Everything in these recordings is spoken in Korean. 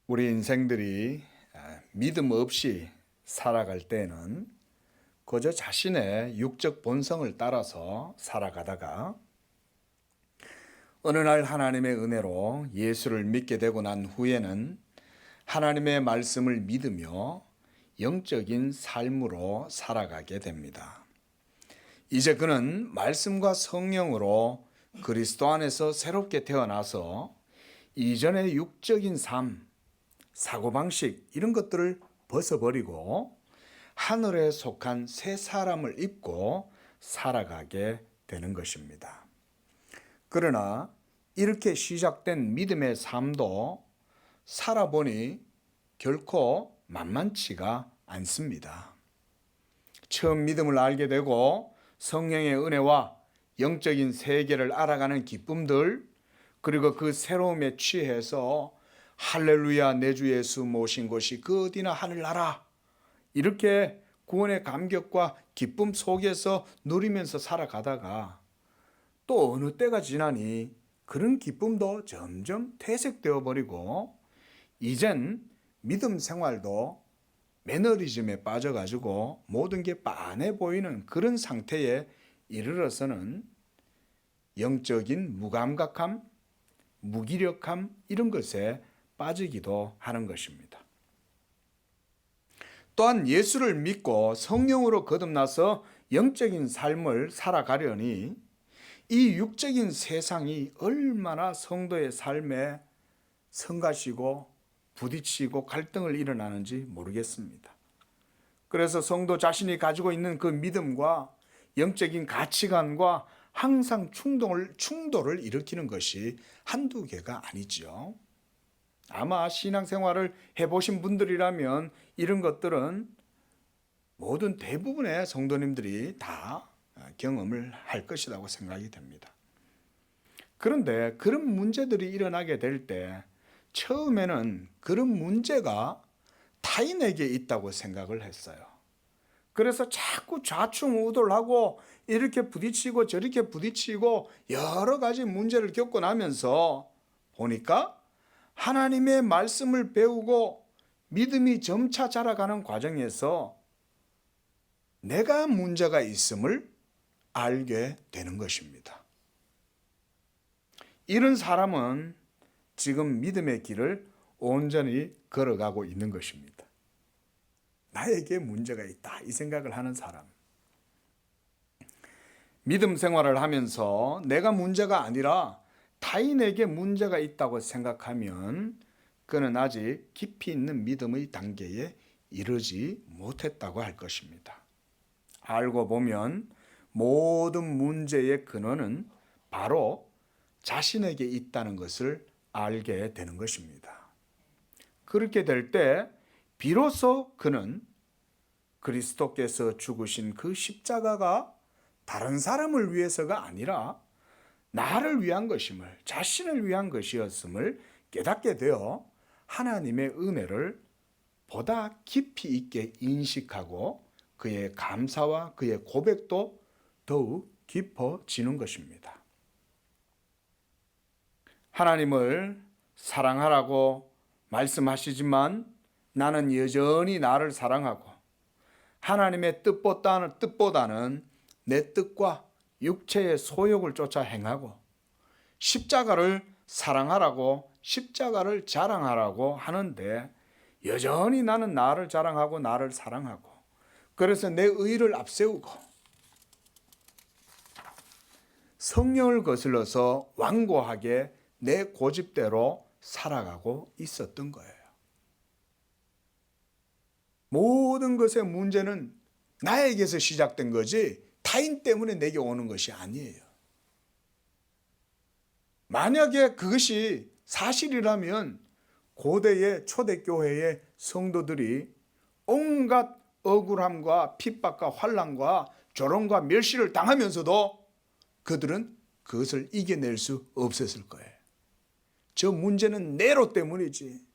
우리 인생들이 믿음 없이 살아갈 때는 그저 자신의 육적 본성을 따라서 살아가다가 어느 날 하나님의 은혜로 예수를 믿게 되고 난 후에는 하나님의 말씀을 믿으며 영적인 삶으로 살아가게 됩니다. 이제 그는 말씀과 성령으로 그리스도 안에서 새롭게 태어나서 이전의 육적인 삶, 사고방식 이런 것들을 벗어버리고 하늘에 속한 새 사람을 입고 살아가게 되는 것입니다. 그러나 이렇게 시작된 믿음의 삶도 살아보니 결코 만만치가 않습니다. 처음 믿음을 알게 되고 성령의 은혜와 영적인 세계를 알아가는 기쁨들, 그리고 그 새로움에 취해서 할렐루야 내 주 예수 모신 곳이 그 어디나 하늘나라, 이렇게 구원의 감격과 기쁨 속에서 누리면서 살아가다가 또 어느 때가 지나니 그런 기쁨도 점점 퇴색되어 버리고 이젠 믿음 생활도 매너리즘에 빠져가지고 모든 게 빤해 보이는 그런 상태에 이르러서는 영적인 무감각함, 무기력함 이런 것에 빠지기도 하는 것입니다. 또한 예수를 믿고 성령으로 거듭나서 영적인 삶을 살아가려니 이 육적인 세상이 얼마나 성도의 삶에 성가시고 부딪히고 갈등을 일어나는지 모르겠습니다. 그래서 성도 자신이 가지고 있는 그 믿음과 영적인 가치관과 항상 충돌을 일으키는 것이 한두 개가 아니죠. 아마 신앙생활을 해보신 분들이라면 이런 것들은 모든 대부분의 성도님들이 다 경험을 할 것이라고 생각이 됩니다. 그런데 그런 문제들이 일어나게 될 때 처음에는 그런 문제가 타인에게 있다고 생각을 했어요. 그래서 자꾸 좌충우돌하고 이렇게 부딪히고 저렇게 부딪히고 여러 가지 문제를 겪고 나면서 보니까 하나님의 말씀을 배우고 믿음이 점차 자라가는 과정에서 내가 문제가 있음을 알게 되는 것입니다. 이런 사람은 지금 믿음의 길을 온전히 걸어가고 있는 것입니다. 나에게 문제가 있다 이 생각을 하는 사람. 믿음 생활을 하면서 내가 문제가 아니라 타인에게 문제가 있다고 생각하면 그는 아직 깊이 있는 믿음의 단계에 이르지 못했다고 할 것입니다. 알고 보면 모든 문제의 근원은 바로 자신에게 있다는 것을 알게 되는 것입니다. 그렇게 될 때 비로소 그는 그리스도께서 죽으신 그 십자가가 다른 사람을 위해서가 아니라 나를 위한 것임을, 자신을 위한 것이었음을 깨닫게 되어 하나님의 은혜를 보다 깊이 있게 인식하고 그의 감사와 그의 고백도 더욱 깊어지는 것입니다. 하나님을 사랑하라고 말씀하시지만 나는 여전히 나를 사랑하고 하나님의 뜻보다는 내 뜻과 육체의 소욕을 쫓아 행하고 십자가를 사랑하라고 십자가를 자랑하라고 하는데 여전히 나는 나를 자랑하고 나를 사랑하고 그래서 내 의를 앞세우고 성령을 거슬러서 완고하게 내 고집대로 살아가고 있었던 거예요. 모든 것의 문제는 나에게서 시작된 거지 타인 때문에 내게 오는 것이 아니에요. 만약에 그것이 사실이라면 고대의 초대교회의 성도들이 온갖 억울함과 핍박과 환난과 조롱과 멸시를 당하면서도 그들은 그것을 이겨낼 수 없었을 거예요. 저 문제는 네로 때문이지.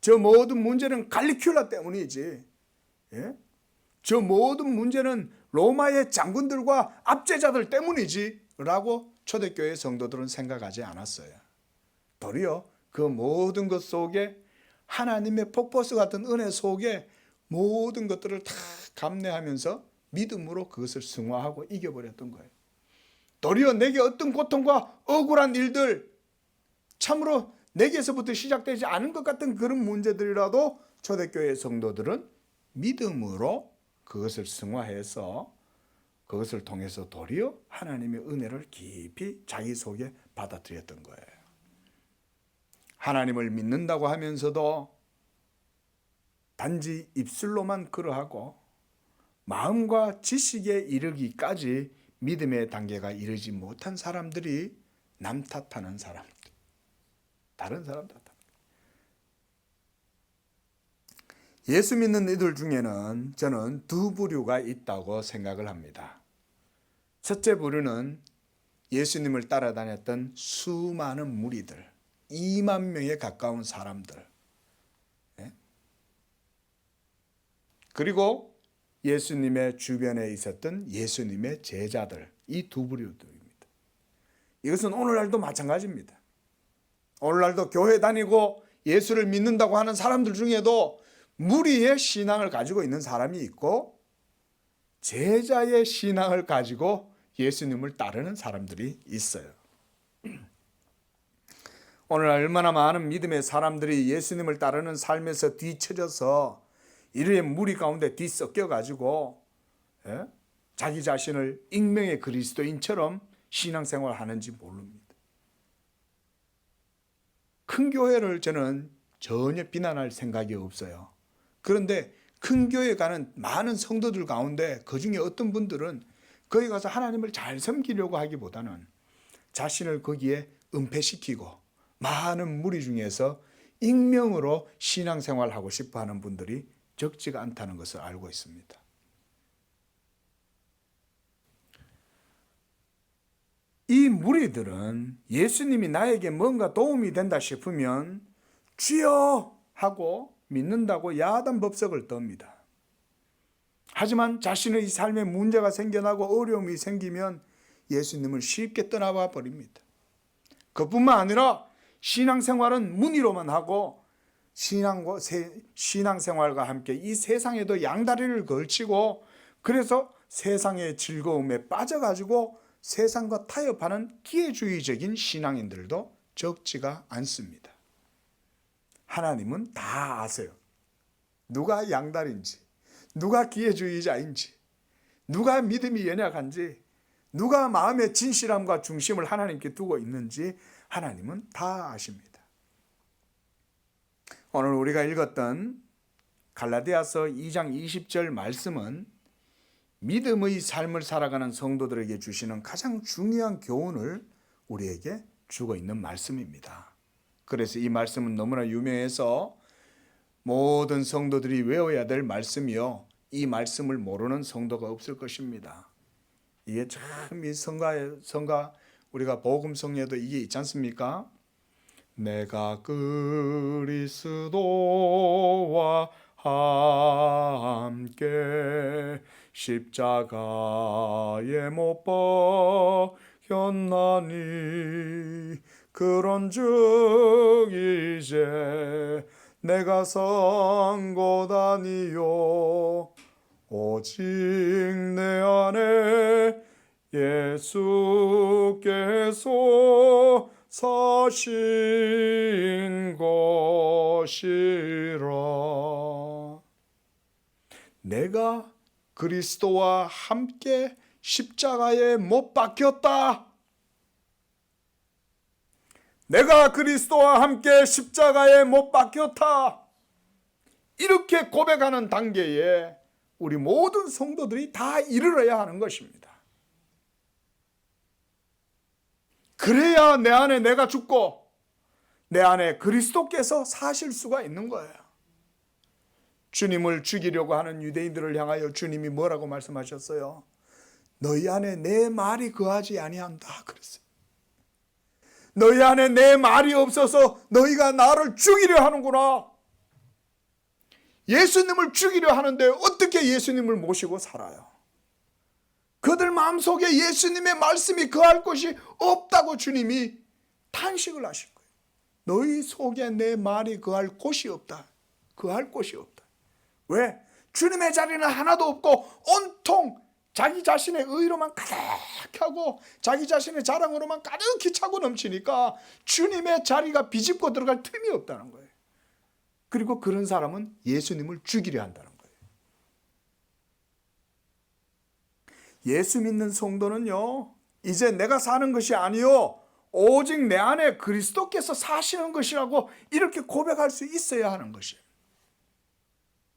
저 모든 문제는 갈리큘라 때문이지. 예? 저 모든 문제는 로마의 장군들과 압제자들 때문이지 라고 초대교회 성도들은 생각하지 않았어요. 도리어 그 모든 것 속에 하나님의 폭포수 같은 은혜 속에 모든 것들을 다 감내하면서 믿음으로 그것을 승화하고 이겨버렸던 거예요. 도리어 내게 어떤 고통과 억울한 일들, 참으로 내게서부터 시작되지 않은 것 같은 그런 문제들이라도 초대교회 성도들은 믿음으로 그것을 승화해서 그것을 통해서 도리어 하나님의 은혜를 깊이 자기 속에 받아들였던 거예요. 하나님을 믿는다고 하면서도 단지 입술로만 그러하고 마음과 지식에 이르기까지 믿음의 단계가 이르지 못한 사람들이 남 탓하는 사람들, 다른 사람 탓합니다. 예수 믿는 이들 중에는 저는 두 부류가 있다고 생각을 합니다. 첫째 부류는 예수님을 따라다녔던 수많은 무리들, 2만 명에 가까운 사람들, 그리고 예수님의 주변에 있었던 예수님의 제자들, 이 두 부류입니다. 이것은 오늘날도 마찬가지입니다. 오늘날도 교회 다니고 예수를 믿는다고 하는 사람들 중에도 무리의 신앙을 가지고 있는 사람이 있고 제자의 신앙을 가지고 예수님을 따르는 사람들이 있어요. 오늘날 얼마나 많은 믿음의 사람들이 예수님을 따르는 삶에서 뒤처져서 이르의 무리 가운데 뒤섞여 가지고 자기 자신을 익명의 그리스도인처럼 신앙생활을 하는지 모릅니다. 큰 교회를 저는 전혀 비난할 생각이 없어요. 그런데 큰 교회 가는 많은 성도들 가운데 그중에 어떤 분들은 거기 가서 하나님을 잘 섬기려고 하기보다는 자신을 거기에 은폐시키고 많은 무리 중에서 익명으로 신앙생활하고 싶어하는 분들이 적지가 않다는 것을 알고 있습니다. 이 무리들은 예수님이 나에게 뭔가 도움이 된다 싶으면 주여 하고 믿는다고 야단 법석을 떱니다. 하지만 자신의 삶에 문제가 생겨나고 어려움이 생기면 예수님을 쉽게 떠나와 버립니다. 그뿐만 아니라 신앙생활은 문의로만 하고 신앙생활과 함께 이 세상에도 양다리를 걸치고 그래서 세상의 즐거움에 빠져가지고 세상과 타협하는 기회주의적인 신앙인들도 적지가 않습니다. 하나님은 다 아세요. 누가 양다리인지, 누가 기회주의자인지, 누가 믿음이 연약한지, 누가 마음의 진실함과 중심을 하나님께 두고 있는지 하나님은 다 아십니다. 오늘 우리가 읽었던 갈라디아서 2장 20절 말씀은 믿음의 삶을 살아가는 성도들에게 주시는 가장 중요한 교훈을 우리에게 주고 있는 말씀입니다. 그래서 이 말씀은 너무나 유명해서 모든 성도들이 외워야 될 말씀이요, 이 말씀을 모르는 성도가 없을 것입니다. 이게 참 이 성가 우리가 복음성에도 이게 있지 않습니까? 내가 그리스도와 함께 십자가에 못 박혔나니 그런즉 이제 내가 산 것 아니요 오직 내 안에 예수께서 사신 것이라. 내가 그리스도와 함께 십자가에 못 박혔다. 내가 그리스도와 함께 십자가에 못 박혔다. 이렇게 고백하는 단계에 우리 모든 성도들이 다 이르러야 하는 것입니다. 그래야 내 안에 내가 죽고 내 안에 그리스도께서 사실 수가 있는 거예요. 주님을 죽이려고 하는 유대인들을 향하여 주님이 뭐라고 말씀하셨어요? 너희 안에 내 말이 거하지 아니한다 그랬어요. 너희 안에 내 말이 없어서 너희가 나를 죽이려 하는구나. 예수님을 죽이려 하는데 어떻게 예수님을 모시고 살아요? 그들 마음속에 예수님의 말씀이 거할 곳이 없다고 주님이 탄식을 하실 거예요. 너희 속에 내 말이 거할 곳이 없다. 거할 곳이 없다. 왜? 주님의 자리는 하나도 없고 온통 자기 자신의 의로만 가득하고 자기 자신의 자랑으로만 가득히 차고 넘치니까 주님의 자리가 비집고 들어갈 틈이 없다는 거예요. 그리고 그런 사람은 예수님을 죽이려 한다는 거예요. 예수 믿는 성도는요, 이제 내가 사는 것이 아니요 오직 내 안에 그리스도께서 사시는 것이라고 이렇게 고백할 수 있어야 하는 것이에요.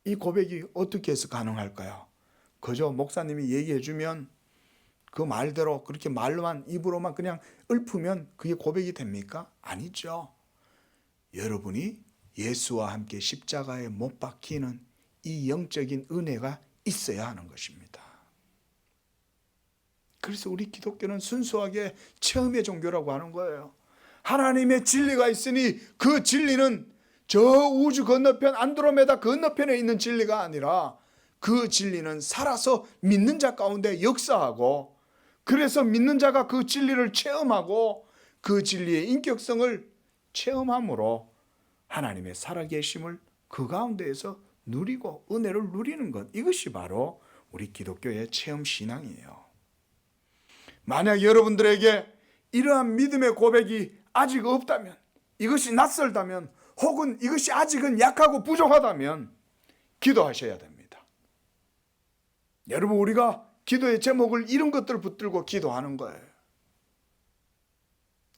이 고백이 어떻게 해서 가능할까요? 그저 목사님이 얘기해 주면 그 말대로 그렇게 말로만 입으로만 그냥 읊으면 그게 고백이 됩니까? 아니죠. 여러분이 예수와 함께 십자가에 못 박히는 이 영적인 은혜가 있어야 하는 것입니다. 그래서 우리 기독교는 순수하게 체험의 종교라고 하는 거예요. 하나님의 진리가 있으니 그 진리는 저 우주 건너편 안드로메다 건너편에 있는 진리가 아니라 그 진리는 살아서 믿는 자 가운데 역사하고, 그래서 믿는 자가 그 진리를 체험하고 그 진리의 인격성을 체험함으로 하나님의 살아계심을 그 가운데에서 누리고 은혜를 누리는 것, 이것이 바로 우리 기독교의 체험신앙이에요. 만약 여러분들에게 이러한 믿음의 고백이 아직 없다면, 이것이 낯설다면, 혹은 이것이 아직은 약하고 부족하다면 기도하셔야 됩니다. 여러분, 우리가 기도의 제목을 이런 것들을 붙들고 기도하는 거예요.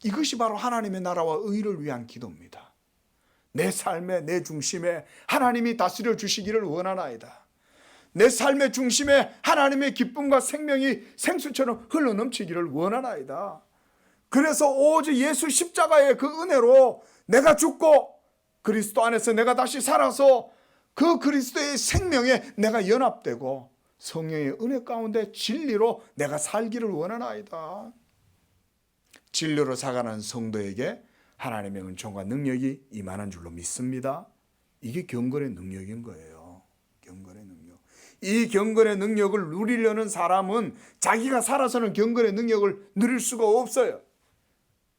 이것이 바로 하나님의 나라와 의를 위한 기도입니다. 내 삶의 내 중심에 하나님이 다스려 주시기를 원하나이다. 내 삶의 중심에 하나님의 기쁨과 생명이 생수처럼 흘러넘치기를 원하나이다. 그래서 오직 예수 십자가의 그 은혜로 내가 죽고 그리스도 안에서 내가 다시 살아서 그 그리스도의 생명에 내가 연합되고 성령의 은혜 가운데 진리로 내가 살기를 원하나이다. 진리로 살아가는 성도에게 하나님의 은총과 능력이 임하는 줄로 믿습니다. 이게 경건의 능력인 거예요. 경건의 능력. 이 경건의 능력을 누리려는 사람은 자기가 살아서는 경건의 능력을 누릴 수가 없어요.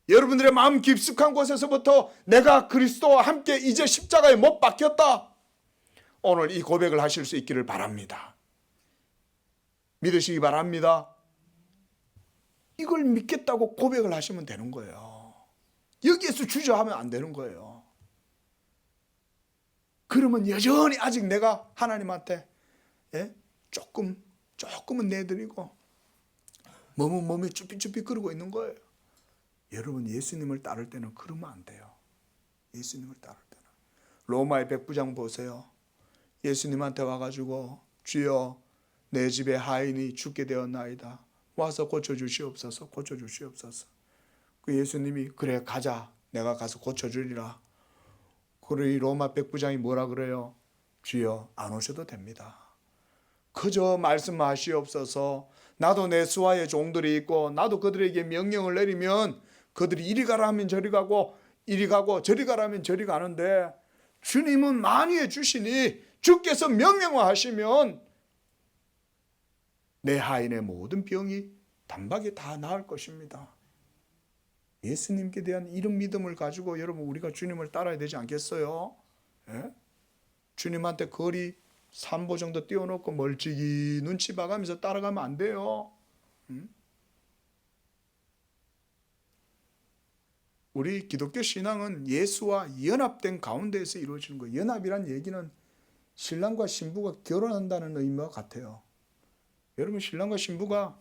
여러분들의 마음 깊숙한 곳에서부터 내가 그리스도와 함께 이제 십자가에 못 박혔다. 오늘 이 고백을 하실 수 있기를 바랍니다. 믿으시기 바랍니다. 이걸 믿겠다고 고백을 하시면 되는 거예요. 여기에서 주저하면 안 되는 거예요. 그러면 여전히 아직 내가 하나님한테 조금은 내드리고 몸이 쭈삣쭈삣 거리고 있는 거예요. 여러분, 예수님을 따를 때는 그러면 안 돼요. 예수님을 따를 때는. 로마의 백부장 보세요. 예수님한테 와가지고 주여 내 집에 하인이 죽게 되었나이다. 와서 고쳐주시옵소서. 고쳐주시옵소서. 그 예수님이 그래 가자. 내가 가서 고쳐주리라. 그래 이 로마 백부장이 뭐라 그래요? 주여 안 오셔도 됩니다. 그저 말씀하시옵소서. 나도 내 수하의 종들이 있고 나도 그들에게 명령을 내리면 그들이 이리 가라 하면 저리 가고 이리 가고 저리 가라 하면 저리 가는데 주님은 만유해 주시니 주께서 명령을 하시면 내 하인의 모든 병이 단박에 다 나을 것입니다. 예수님께 대한 이런 믿음을 가지고 여러분 우리가 주님을 따라야 되지 않겠어요? 예? 주님한테 거리 3보 정도 띄워놓고 멀찍이 눈치 봐가면서 따라가면 안 돼요. 우리 기독교 신앙은 예수와 연합된 가운데에서 이루어지는 거예요. 연합이란 얘기는 신랑과 신부가 결혼한다는 의미와 같아요. 여러분, 신랑과 신부가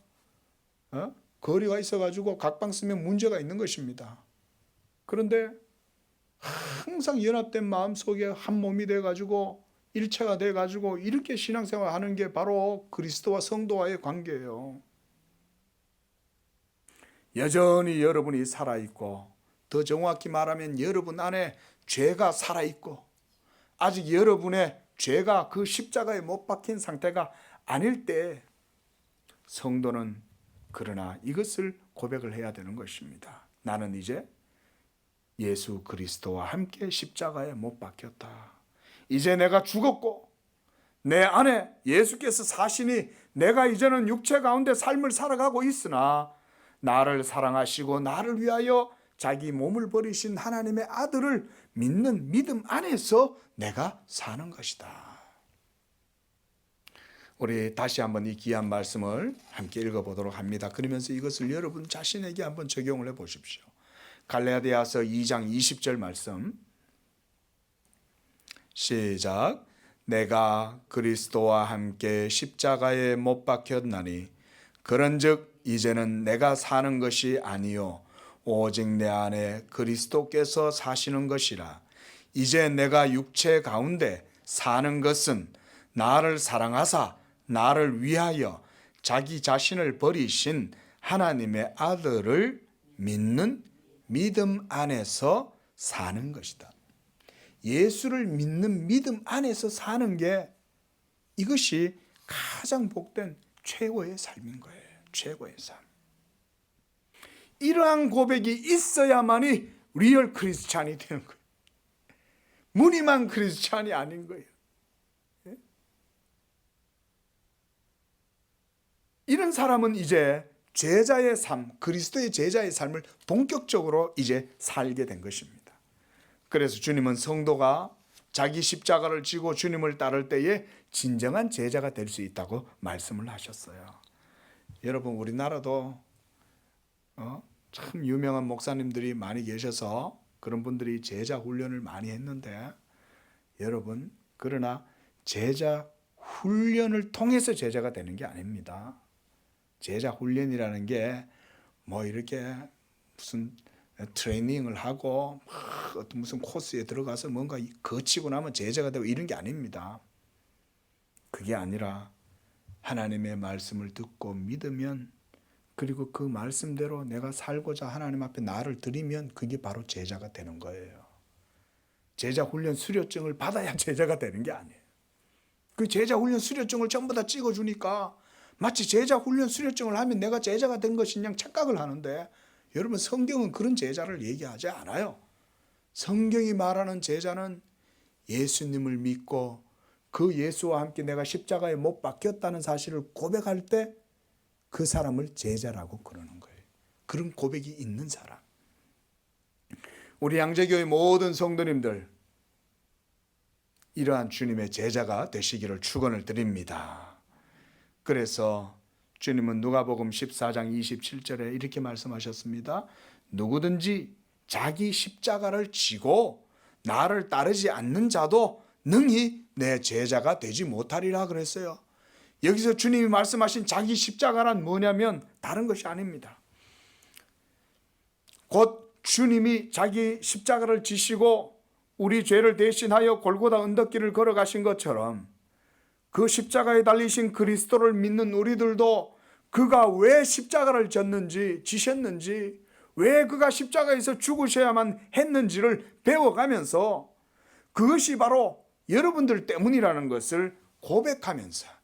거리가 있어가지고 각방 쓰면 문제가 있는 것입니다. 그런데 항상 연합된 마음 속에 한 몸이 돼가지고 일체가 돼가지고 이렇게 신앙생활 하는 게 바로 그리스도와 성도와의 관계예요. 여전히 여러분이 살아있고, 더 정확히 말하면 여러분 안에 죄가 살아있고 아직 여러분의 죄가 그 십자가에 못 박힌 상태가 아닐 때 성도는 그러나 이것을 고백을 해야 되는 것입니다. 나는 이제 예수 그리스도와 함께 십자가에 못 박혔다. 이제 내가 죽었고 내 안에 예수께서 사시니 내가 이제는 육체 가운데 삶을 살아가고 있으나 나를 사랑하시고 나를 위하여 자기 몸을 버리신 하나님의 아들을 믿는 믿음 안에서 내가 사는 것이다. 우리 다시 한번 이 귀한 말씀을 함께 읽어보도록 합니다. 그러면서 이것을 여러분 자신에게 한번 적용을 해보십시오. 갈라디아서 2장 20절 말씀 시작. 내가 그리스도와 함께 십자가에 못 박혔나니 그런즉 이제는 내가 사는 것이 아니요 오직 내 안에 그리스도께서 사시는 것이라. 이제 내가 육체 가운데 사는 것은 나를 사랑하사 나를 위하여 자기 자신을 버리신 하나님의 아들을 믿는 믿음 안에서 사는 것이다. 예수를 믿는 믿음 안에서 사는 게 이것이 가장 복된 최고의 삶인 거예요. 최고의 삶. 이러한 고백이 있어야만이 리얼 크리스찬이 되는 거예요. 무늬만 크리스찬이 아닌 거예요. 이런 사람은 이제 제자의 삶, 그리스도의 제자의 삶을 본격적으로 이제 살게 된 것입니다. 그래서 주님은 성도가 자기 십자가를 지고 주님을 따를 때에 진정한 제자가 될 수 있다고 말씀을 하셨어요. 여러분 우리나라도 참 유명한 목사님들이 많이 계셔서 그런 분들이 제자 훈련을 많이 했는데 여러분 그러나 제자 훈련을 통해서 제자가 되는 게 아닙니다. 제자 훈련이라는 게 뭐 이렇게 무슨 트레이닝을 하고 어떤 무슨 코스에 들어가서 뭔가 거치고 나면 제자가 되고 이런 게 아닙니다. 그게 아니라 하나님의 말씀을 듣고 믿으면 그리고 그 말씀대로 내가 살고자 하나님 앞에 나를 드리면 그게 바로 제자가 되는 거예요. 제자 훈련 수료증을 받아야 제자가 되는 게 아니에요. 그 제자 훈련 수료증을 전부 다 찍어주니까 마치 제자 훈련 수료증을 하면 내가 제자가 된 것인 양 착각을 하는데 여러분 성경은 그런 제자를 얘기하지 않아요. 성경이 말하는 제자는 예수님을 믿고 그 예수와 함께 내가 십자가에 못 박혔다는 사실을 고백할 때 그 사람을 제자라고 그러는 거예요. 그런 고백이 있는 사람. 우리 양재교회 모든 성도님들 이러한 주님의 제자가 되시기를 축원을 드립니다. 그래서 주님은 누가복음 14장 27절에 이렇게 말씀하셨습니다. 누구든지 자기 십자가를 지고 나를 따르지 않는 자도 능히 내 제자가 되지 못하리라 그랬어요. 여기서 주님이 말씀하신 자기 십자가란 뭐냐면 다른 것이 아닙니다. 곧 주님이 자기 십자가를 지시고 우리 죄를 대신하여 골고다 언덕길을 걸어가신 것처럼 그 십자가에 달리신 그리스도를 믿는 우리들도 그가 왜 십자가를 지셨는지 왜 그가 십자가에서 죽으셔야만 했는지를 배워가면서 그것이 바로 여러분들 때문이라는 것을 고백하면서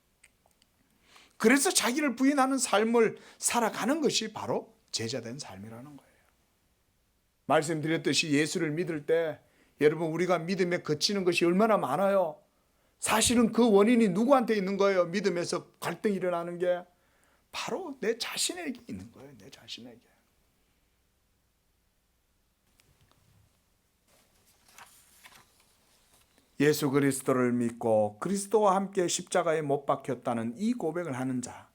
그래서 자기를 부인하는 삶을 살아가는 것이 바로 제자된 삶이라는 거예요. 말씀드렸듯이 예수를 믿을 때 여러분 우리가 믿음에 거치는 것이 얼마나 많아요. 사실은 그 원인이 누구한테 있는 거예요? 믿음에서 갈등이 일어나는 게 바로 내 자신에게 있는 거예요. 내 자신에게. 예수 그리스도를 믿고 그리스도와 함께 십자가에 못 박혔다는 이 고백을 하는 자,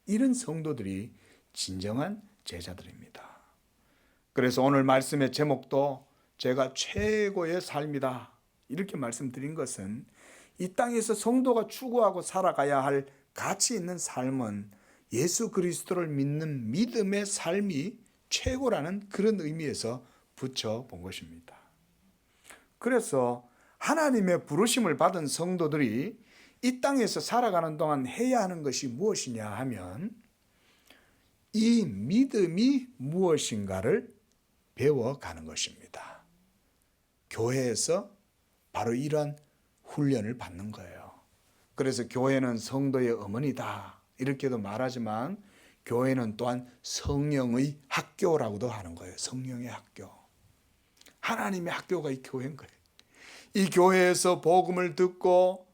이런 성도들이 진정한 제자들입니다. 그래서 오늘 말씀의 제목도 제가 최고의 삶이다 이렇게 말씀드린 것은 이 땅에서 성도가 추구하고 살아가야 할 가치 있는 삶은 예수 그리스도를 믿는 믿음의 삶이 최고라는 그런 의미에서 붙여본 것입니다. 그래서 하나님의 부르심을 받은 성도들이 이 땅에서 살아가는 동안 해야 하는 것이 무엇이냐 하면 이 믿음이 무엇인가를 배워가는 것입니다. 교회에서 바로 이러한 훈련을 받는 거예요. 그래서 교회는 성도의 어머니다 이렇게도 말하지만 교회는 또한 성령의 학교라고도 하는 거예요. 성령의 학교. 하나님의 학교가 이 교회인 거예요. 이 교회에서 복음을 듣고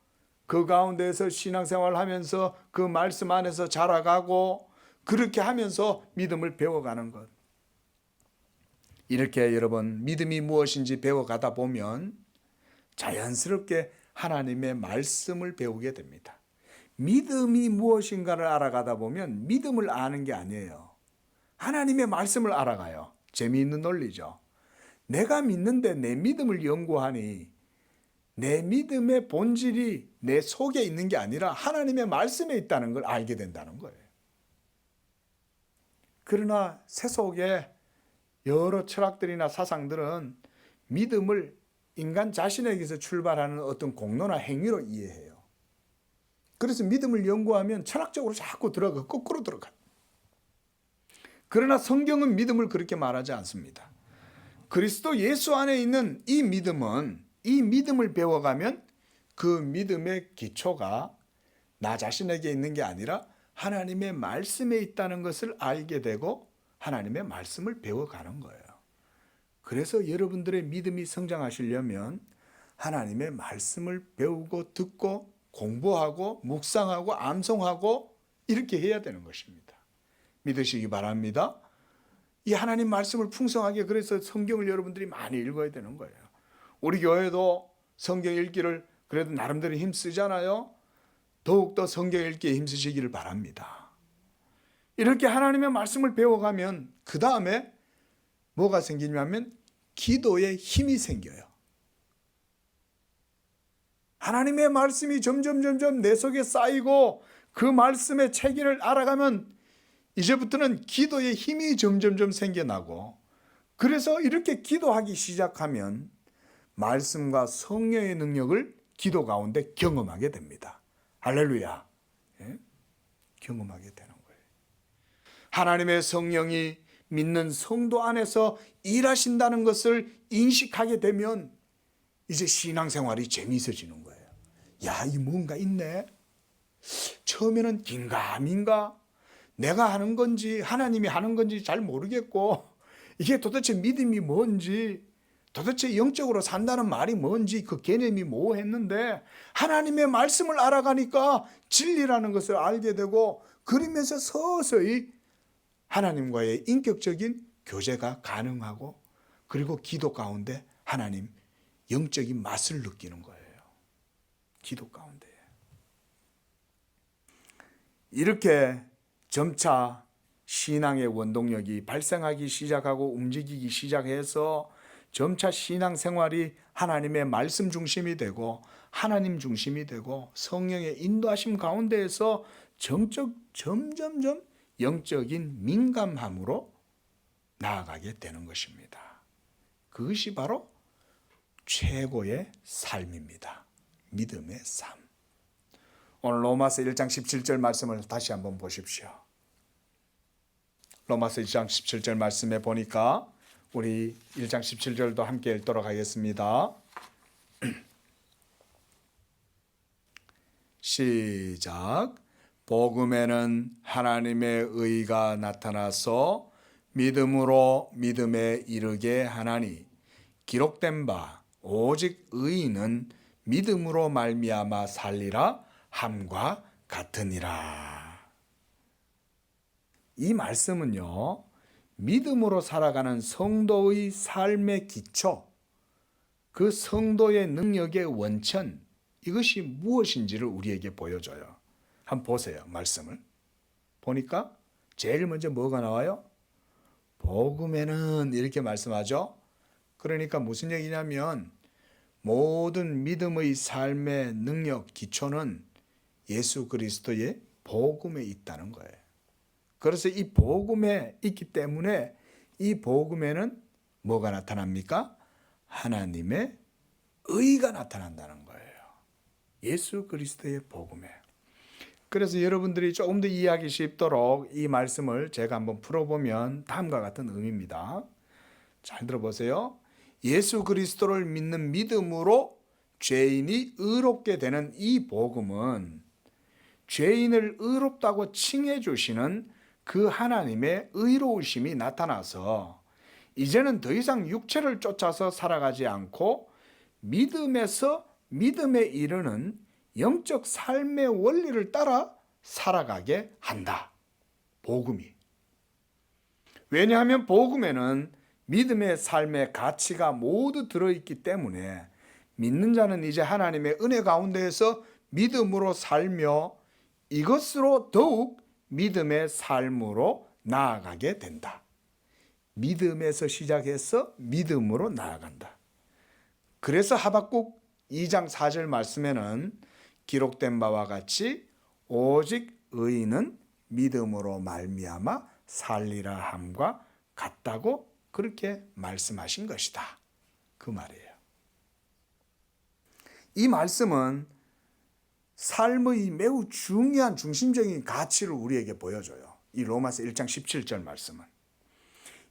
그 가운데서 신앙생활을 하면서 그 말씀 안에서 자라가고 그렇게 하면서 믿음을 배워가는 것. 이렇게 여러분 믿음이 무엇인지 배워가다 보면 자연스럽게 하나님의 말씀을 배우게 됩니다. 믿음이 무엇인가를 알아가다 보면 믿음을 아는 게 아니에요. 하나님의 말씀을 알아가요. 재미있는 논리죠. 내가 믿는데 내 믿음을 연구하니 내 믿음의 본질이 내 속에 있는 게 아니라 하나님의 말씀에 있다는 걸 알게 된다는 거예요. 그러나 세속의 여러 철학들이나 사상들은 믿음을 인간 자신에게서 출발하는 어떤 공로나 행위로 이해해요. 그래서 믿음을 연구하면 철학적으로 자꾸 거꾸로 들어가요. 그러나 성경은 믿음을 그렇게 말하지 않습니다. 그리스도 예수 안에 있는 이 믿음을 배워가면 그 믿음의 기초가 나 자신에게 있는 게 아니라 하나님의 말씀에 있다는 것을 알게 되고 하나님의 말씀을 배워가는 거예요. 그래서 여러분들의 믿음이 성장하시려면 하나님의 말씀을 배우고 듣고 공부하고 묵상하고 암송하고 이렇게 해야 되는 것입니다. 믿으시기 바랍니다. 이 하나님 말씀을 풍성하게 그래서 성경을 여러분들이 많이 읽어야 되는 거예요. 우리 교회도 성경 읽기를 그래도 나름대로 힘쓰잖아요. 더욱더 성경 읽기에 힘쓰시기를 바랍니다. 이렇게 하나님의 말씀을 배워가면 그 다음에 뭐가 생기냐면 기도에 힘이 생겨요. 하나님의 말씀이 점점 내 속에 쌓이고 그 말씀의 체계를 알아가면 이제부터는 기도에 힘이 점점 생겨나고 그래서 이렇게 기도하기 시작하면 말씀과 성령의 능력을 기도 가운데 경험하게 됩니다. 할렐루야. 예? 경험하게 되는 거예요. 하나님의 성령이 믿는 성도 안에서 일하신다는 것을 인식하게 되면 이제 신앙생활이 재미있어지는 거예요. 야, 이 뭔가 있네. 처음에는 긴가민가 내가 하는 건지 하나님이 하는 건지 잘 모르겠고 이게 도대체 믿음이 뭔지 도대체 영적으로 산다는 말이 뭔지 그 개념이 뭐 했는데 하나님의 말씀을 알아가니까 진리라는 것을 알게 되고 그러면서 서서히 하나님과의 인격적인 교제가 가능하고 그리고 기도 가운데 하나님 영적인 맛을 느끼는 거예요. 기도 가운데. 이렇게 점차 신앙의 원동력이 발생하기 시작하고 움직이기 시작해서 점차 신앙생활이 하나님의 말씀 중심이 되고 하나님 중심이 되고 성령의 인도하심 가운데에서 점점점 영적인 민감함으로 나아가게 되는 것입니다. 그것이 바로 최고의 삶입니다. 믿음의 삶. 오늘 로마서 1장 17절 말씀을 다시 한번 보십시오. 로마서 1장 17절 말씀에 보니까 우리 1장 17절도 함께 읽도록 하겠습니다. 시작. 복음에는 하나님의 의가 나타나서 믿음으로 믿음에 이르게 하나니 기록된 바 오직 의인은 믿음으로 말미암아 살리라 함과 같으니라. 이 말씀은요, 믿음으로 살아가는 성도의 삶의 기초, 그 성도의 능력의 원천, 이것이 무엇인지를 우리에게 보여줘요. 한번 보세요. 말씀을 보니까 제일 먼저 뭐가 나와요? 복음에는 이렇게 말씀하죠. 그러니까 무슨 얘기냐면 모든 믿음의 삶의 능력 기초는 예수 그리스도의 복음에 있다는 거예요. 그래서 이 복음에 있기 때문에 이 복음에는 뭐가 나타납니까? 하나님의 의가 나타난다는 거예요. 예수 그리스도의 복음에. 그래서 여러분들이 조금 더 이해하기 쉽도록 이 말씀을 제가 한번 풀어보면 다음과 같은 의미입니다. 잘 들어보세요. 예수 그리스도를 믿는 믿음으로 죄인이 의롭게 되는 이 복음은 죄인을 의롭다고 칭해 주시는 그 하나님의 의로우심이 나타나서 이제는 더 이상 육체를 쫓아서 살아가지 않고 믿음에서 믿음에 이르는 영적 삶의 원리를 따라 살아가게 한다. 복음이. 왜냐하면 복음에는 믿음의 삶의 가치가 모두 들어있기 때문에 믿는 자는 이제 하나님의 은혜 가운데에서 믿음으로 살며 이것으로 더욱 믿음의 삶으로 나아가게 된다. 믿음에서 시작해서 믿음으로 나아간다. 그래서 하박국 2장 4절 말씀에는 기록된 바와 같이 오직 의인은 믿음으로 말미암아 살리라 함과 같다고 그렇게 말씀하신 것이다. 그 말이에요. 이 말씀은 삶의 매우 중요한 중심적인 가치를 우리에게 보여줘요. 이 로마서 1장 17절 말씀은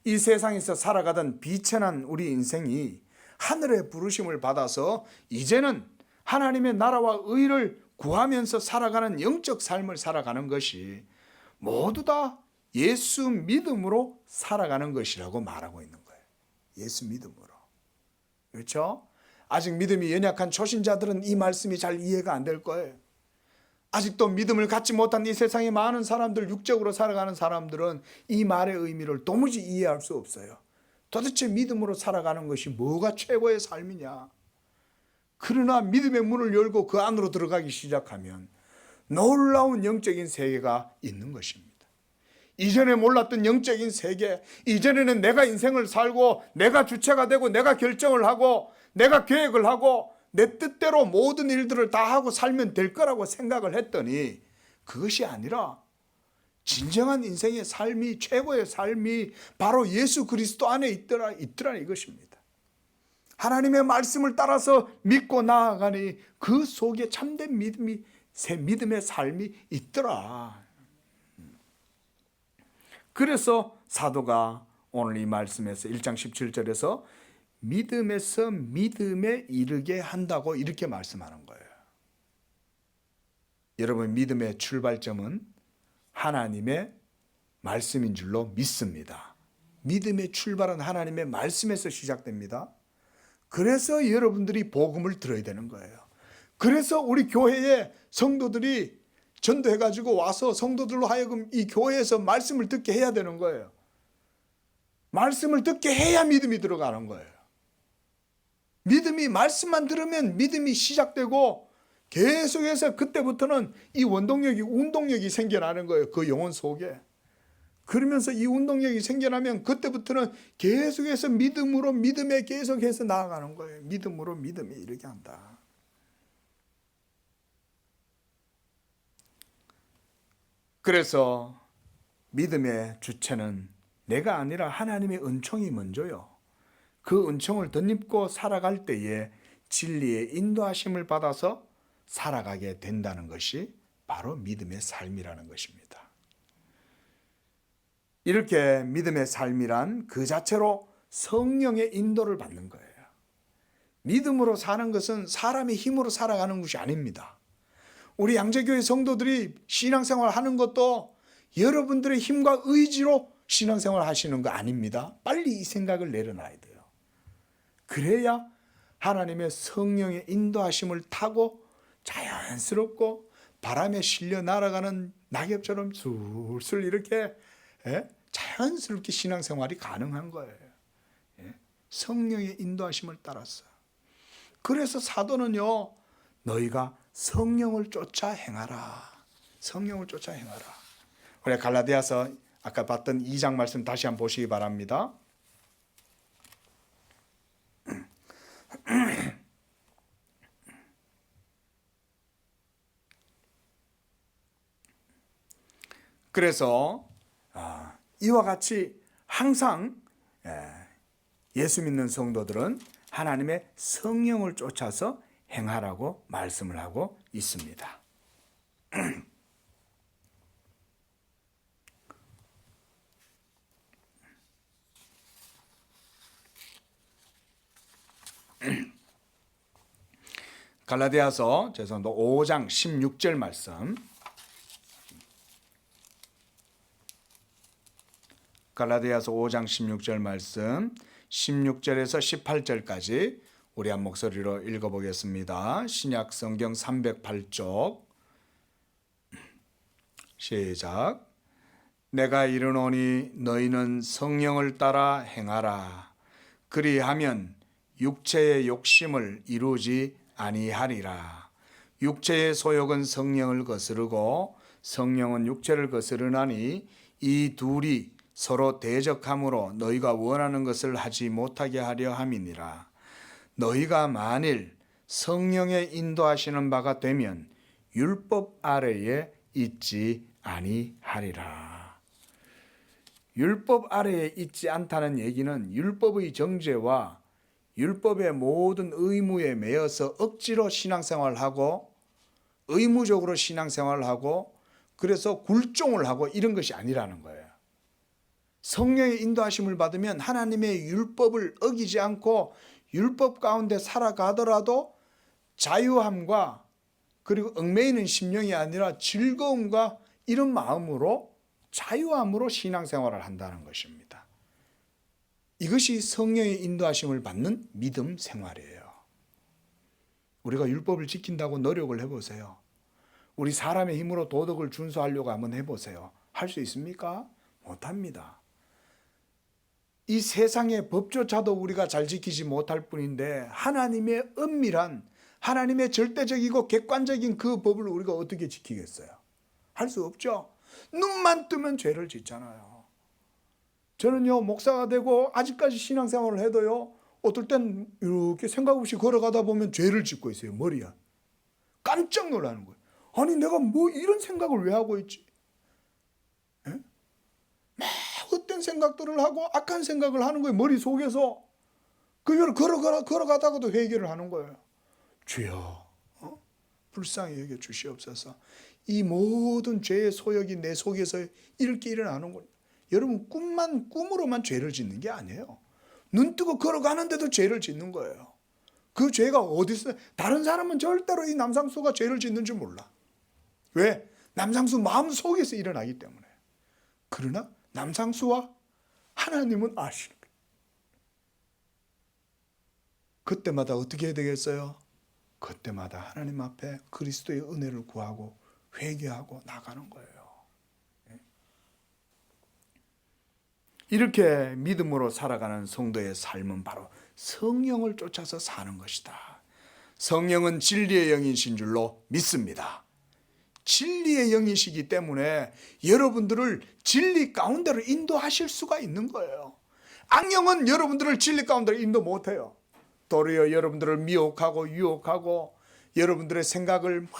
이 세상에서 살아가던 비천한 우리 인생이 하늘의 부르심을 받아서 이제는 하나님의 나라와 의를 구하면서 살아가는 영적 삶을 살아가는 것이 모두 다 예수 믿음으로 살아가는 것이라고 말하고 있는 거예요. 예수 믿음으로. 그렇죠? 아직 믿음이 연약한 초신자들은 이 말씀이 잘 이해가 안 될 거예요. 아직도 믿음을 갖지 못한 이 세상의 많은 사람들, 육적으로 살아가는 사람들은 이 말의 의미를 도무지 이해할 수 없어요. 도대체 믿음으로 살아가는 것이 뭐가 최고의 삶이냐? 그러나 믿음의 문을 열고 그 안으로 들어가기 시작하면 놀라운 영적인 세계가 있는 것입니다. 이전에 몰랐던 영적인 세계, 이전에는 내가 인생을 살고 내가 주체가 되고 내가 결정을 하고 내가 계획을 하고 내 뜻대로 모든 일들을 다 하고 살면 될 거라고 생각을 했더니 그것이 아니라 진정한 인생의 삶이, 최고의 삶이 바로 예수 그리스도 안에 있더라 이것입니다. 하나님의 말씀을 따라서 믿고 나아가니 그 속에 참된 믿음의 삶이 있더라. 그래서 사도가 오늘 이 말씀에서 1장 17절에서 믿음에서 믿음에 이르게 한다고 이렇게 말씀하는 거예요. 여러분, 믿음의 출발점은 하나님의 말씀인 줄로 믿습니다. 믿음의 출발은 하나님의 말씀에서 시작됩니다. 그래서 여러분들이 복음을 들어야 되는 거예요. 그래서 우리 교회에 성도들이 전도해가지고 와서 성도들로 하여금 이 교회에서 말씀을 듣게 해야 되는 거예요. 말씀을 듣게 해야 믿음이 들어가는 거예요. 믿음이, 말씀만 들으면 믿음이 시작되고 계속해서 그때부터는 이 원동력이, 운동력이 생겨나는 거예요. 그 영혼 속에. 그러면서 이 운동력이 생겨나면 그때부터는 계속해서 믿음으로 믿음에 계속해서 나아가는 거예요. 믿음으로 믿음에 이르게 한다. 그래서 믿음의 주체는 내가 아니라 하나님의 은총이 먼저요. 그 은총을 덧입고 살아갈 때에 진리의 인도하심을 받아서 살아가게 된다는 것이 바로 믿음의 삶이라는 것입니다. 이렇게 믿음의 삶이란 그 자체로 성령의 인도를 받는 거예요. 믿음으로 사는 것은 사람의 힘으로 살아가는 것이 아닙니다. 우리 양재교회 성도들이 신앙생활 하는 것도 여러분들의 힘과 의지로 신앙생활 하시는 거 아닙니다. 빨리 이 생각을 내려놔야 돼요. 그래야 하나님의 성령의 인도하심을 타고 자연스럽고 바람에 실려 날아가는 낙엽처럼 술술 이렇게 자연스럽게 신앙생활이 가능한 거예요. 성령의 인도하심을 따라서. 그래서 사도는요, 너희가 성령을 쫓아 행하라. 성령을 쫓아 행하라. 우리 갈라디아서 아까 봤던 2장 말씀 다시 한번 보시기 바랍니다. 그래서 이와 같이 항상 예수 믿는 성도들은 하나님의 성령을 쫓아서 행하라고 말씀을 하고 있습니다. 갈라디아서 5장 16절 말씀. 갈라디아서 5장 16절 말씀 16절에서 18절까지 우리 한 목소리로 읽어보겠습니다. 신약 성경 308쪽 시작. 내가 이르노니 너희는 성령을 따라 행하라. 그리하면 육체의 욕심을 이루지 아니하리라. 육체의 소욕은 성령을 거스르고 성령은 육체를 거스르나니 이 둘이 서로 대적함으로 너희가 원하는 것을 하지 못하게 하려 함이니라. 너희가 만일 성령의 인도하시는 바가 되면 율법 아래에 있지 아니하리라. 율법 아래에 있지 않다는 얘기는 율법의 정죄와 율법의 모든 의무에 매여서 억지로 신앙생활하고 의무적으로 신앙생활하고 그래서 굴종을 하고 이런 것이 아니라는 거예요. 성령의 인도하심을 받으면 하나님의 율법을 어기지 않고 율법 가운데 살아가더라도 자유함과 그리고 얽매이는 심령이 아니라 즐거움과 이런 마음으로 자유함으로 신앙생활을 한다는 것입니다. 이것이 성령의 인도하심을 받는 믿음 생활이에요. 우리가 율법을 지킨다고 노력을 해보세요. 우리 사람의 힘으로 도덕을 준수하려고 한번 해보세요. 할 수 있습니까? 못합니다. 이 세상의 법조차도 우리가 잘 지키지 못할 뿐인데 하나님의 은밀한 하나님의 절대적이고 객관적인 그 법을 우리가 어떻게 지키겠어요? 할 수 없죠. 눈만 뜨면 죄를 짓잖아요. 저는요 목사가 되고 아직까지 신앙생활을 해도요 어떨 땐 이렇게 생각 없이 걸어가다 보면 죄를 짓고 있어요. 머리에. 깜짝 놀라는 거예요. 아니 내가 뭐 이런 생각을 왜 하고 있지? 에? 헛된 생각들을 하고 악한 생각을 하는 거예요. 머릿속에서. 그걸 걸어가다가도 회개를 하는 거예요. 주여 불쌍히 여겨 주시옵소서. 이 모든 죄의 소욕이 내 속에서 이렇게 일어나는 거예요. 여러분 꿈으로만 죄를 짓는 게 아니에요. 눈 뜨고 걸어가는데도 죄를 짓는 거예요. 그 죄가 어디서 다른 사람은 절대로 이 남상수가 죄를 짓는 줄 몰라. 왜? 남상수 마음속에서 일어나기 때문에. 그러나 남상수와 하나님은 아시는 거예요. 그때마다 어떻게 해야 되겠어요? 그때마다 하나님 앞에 그리스도의 은혜를 구하고 회개하고 나가는 거예요. 이렇게 믿음으로 살아가는 성도의 삶은 바로 성령을 쫓아서 사는 것이다. 성령은 진리의 영이신 줄로 믿습니다. 진리의 영이시기 때문에 여러분들을 진리 가운데로 인도하실 수가 있는 거예요. 악령은 여러분들을 진리 가운데로 인도 못해요. 도리어 여러분들을 미혹하고 유혹하고 여러분들의 생각을 막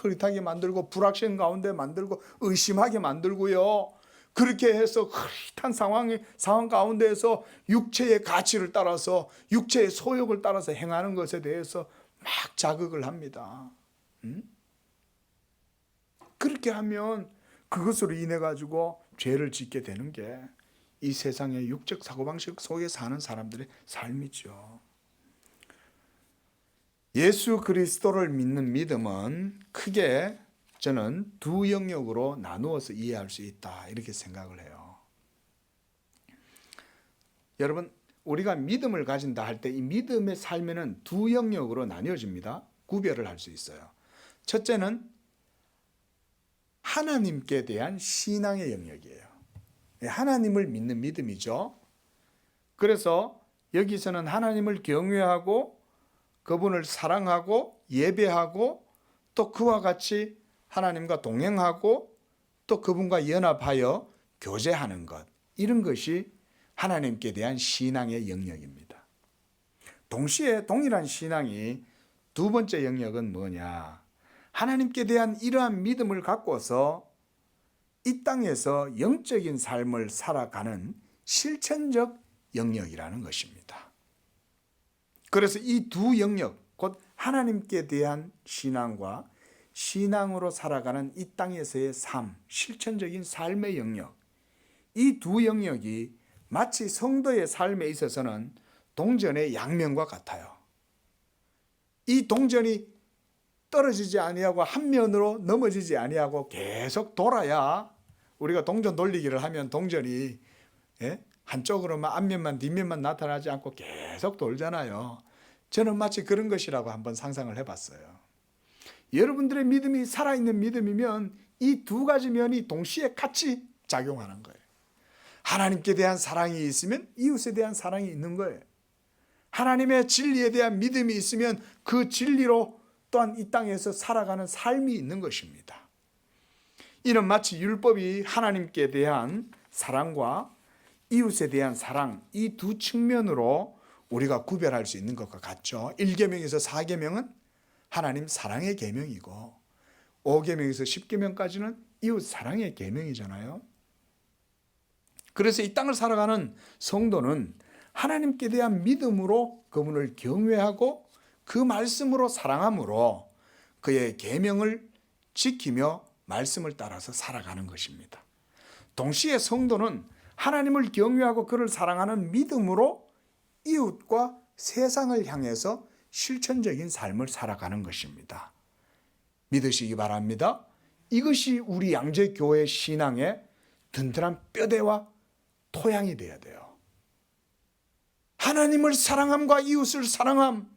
흐릿하게 만들고 불확신 가운데 만들고 의심하게 만들고요. 그렇게 해서 흐릿한 상황 가운데에서 육체의 가치를 따라서 육체의 소욕을 따라서 행하는 것에 대해서 막 자극을 합니다. 그렇게 하면 그것으로 인해 가지고 죄를 짓게 되는 게 이 세상의 육적 사고방식 속에 사는 사람들의 삶이죠. 예수 그리스도를 믿는 믿음은 크게 저는 두 영역으로 나누어서 이해할 수 있다 이렇게 생각을 해요. 여러분 우리가 믿음을 가진다 할 때 이 믿음의 삶에는 두 영역으로 나뉘어집니다. 구별을 할 수 있어요. 첫째는 하나님께 대한 신앙의 영역이에요. 하나님을 믿는 믿음이죠. 그래서 여기서는 하나님을 경외하고 그분을 사랑하고 예배하고 또 그와 같이 하나님과 동행하고 또 그분과 연합하여 교제하는 것, 이런 것이 하나님께 대한 신앙의 영역입니다. 동시에 동일한 신앙이 두 번째 영역은 뭐냐? 하나님께 대한 이러한 믿음을 갖고서 이 땅에서 영적인 삶을 살아가는 실천적 영역이라는 것입니다. 그래서 이 두 영역, 곧 하나님께 대한 신앙과 신앙으로 살아가는 이 땅에서의 삶, 실천적인 삶의 영역, 이 두 영역이 마치 성도의 삶에 있어서는 동전의 양면과 같아요. 이 동전이 떨어지지 아니하고 한 면으로 넘어지지 아니하고 계속 돌아야, 우리가 동전 돌리기를 하면 동전이 한쪽으로만 앞면만 뒷면만 나타나지 않고 계속 돌잖아요. 저는 마치 그런 것이라고 한번 상상을 해봤어요. 여러분들의 믿음이 살아있는 믿음이면 이 두 가지 면이 동시에 같이 작용하는 거예요. 하나님께 대한 사랑이 있으면 이웃에 대한 사랑이 있는 거예요. 하나님의 진리에 대한 믿음이 있으면 그 진리로 또한 이 땅에서 살아가는 삶이 있는 것입니다. 이는 마치 율법이 하나님께 대한 사랑과 이웃에 대한 사랑, 이 두 측면으로 우리가 구별할 수 있는 것과 같죠. 1계명에서 4계명은 하나님 사랑의 계명이고 5계명에서 10계명까지는 이웃 사랑의 계명이잖아요. 그래서 이 땅을 살아가는 성도는 하나님께 대한 믿음으로 그분을 경외하고 그 말씀으로 사랑함으로 그의 계명을 지키며 말씀을 따라서 살아가는 것입니다. 동시에 성도는 하나님을 경외하고 그를 사랑하는 믿음으로 이웃과 세상을 향해서 실천적인 삶을 살아가는 것입니다. 믿으시기 바랍니다. 이것이 우리 양재교회 신앙의 든든한 뼈대와 토양이 되어야 돼요. 하나님을 사랑함과 이웃을 사랑함,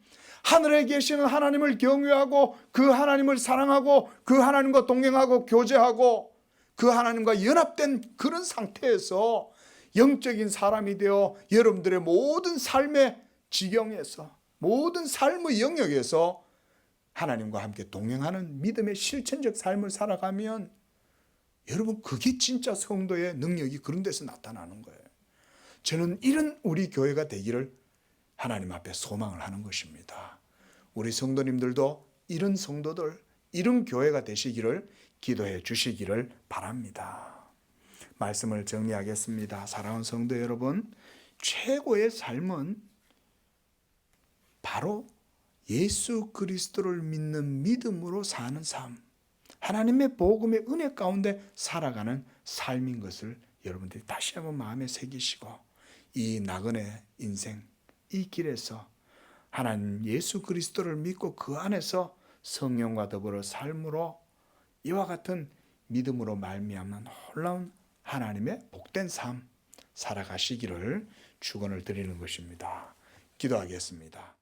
하늘에 계시는 하나님을 경외하고 그 하나님을 사랑하고 그 하나님과 동행하고 교제하고 그 하나님과 연합된 그런 상태에서 영적인 사람이 되어 여러분들의 모든 삶의 지경에서 모든 삶의 영역에서 하나님과 함께 동행하는 믿음의 실천적 삶을 살아가면 여러분 그게 진짜 성도의 능력이 그런 데서 나타나는 거예요. 저는 이런 우리 교회가 되기를 하나님 앞에 소망을 하는 것입니다. 우리 성도님들도 이런 성도들, 이런 교회가 되시기를 기도해 주시기를 바랍니다. 말씀을 정리하겠습니다. 사랑하는 성도 여러분, 최고의 삶은 바로 예수 그리스도를 믿는 믿음으로 사는 삶, 하나님의 복음의 은혜 가운데 살아가는 삶인 것을 여러분들이 다시 한번 마음에 새기시고 이 나그네 인생, 이 길에서 하나님 예수 그리스도를 믿고 그 안에서 성령과 더불어 삶으로 이와 같은 믿음으로 말미암는 놀라운 하나님의 복된 삶 살아가시기를 축원을 드리는 것입니다. 기도하겠습니다.